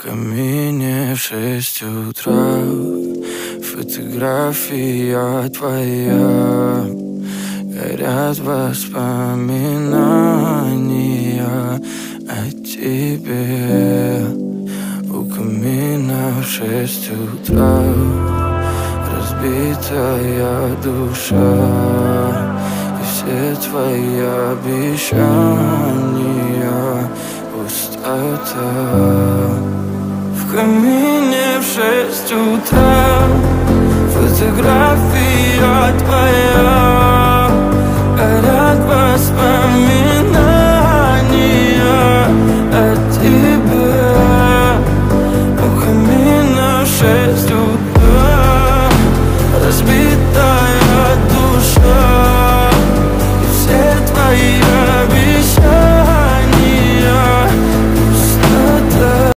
камине в 6 утра фотография твоя. Горят воспоминания о тебе. У камина в 6 утра разбитая душа, и все твои обещания пустота. В камине в 6 утра фотография твоя.